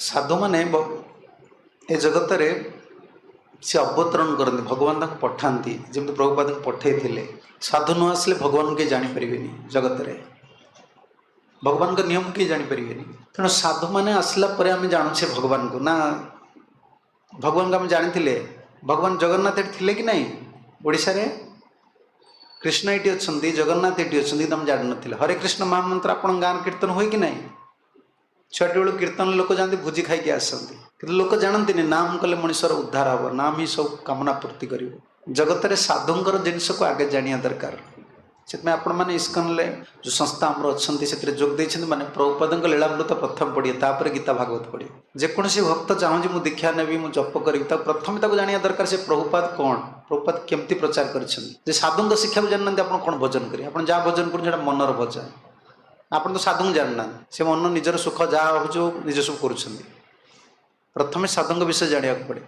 साधु मैंने ए जगत रे से अवतरण करते भगवान पठाती जमी प्रभुपाद पठे साधु न आसले भगवान के जापर जगत रे भगवान का नियम किए जापर तेणु साधु मैंने आसला आम जानूचे भगवान को ना भगवान को आम जानी भगवान जगन्नाथ थे कि नहीं ओडिशा रे कृष्ण ये अच्छा जगन्नाथ ये अच्छा तुम जान न हरे कृष्ण महामंत्र आप गाँव कीर्तन हुए कि नहीं छुआटी बेलू कीर्तन लोक जाती भोजी खाई आसती कि लोक जानते नाम कले मनुष्यर उद्धार हम नाम ही सब कामना पूर्ति कर जगत रे साधुंकर जिनस को आगे जाना दरकार से आपण मैंने इस्कन जो संस्था आमर अच्छा से जोग देते मैंने प्रभुपाद लीलामृत प्रथम पढ़िए तापर गीता भागवत पढ़िए जेकोसी भक्त चाहूँ मुझे दीक्षा नेबी मुझे जप करी प्रथम जाना दरकार से प्रभुपाद कौन प्रभुपाद केमती प्रचार कर साधु शिक्षा को जानना आप कौन भजन करेंगे आप जहाँ भजन कर मनर भजन आप तो साधु जानना से मन निजर सुख जहाँ हो निज सब कर प्रथम साधु विषय जाना पड़े।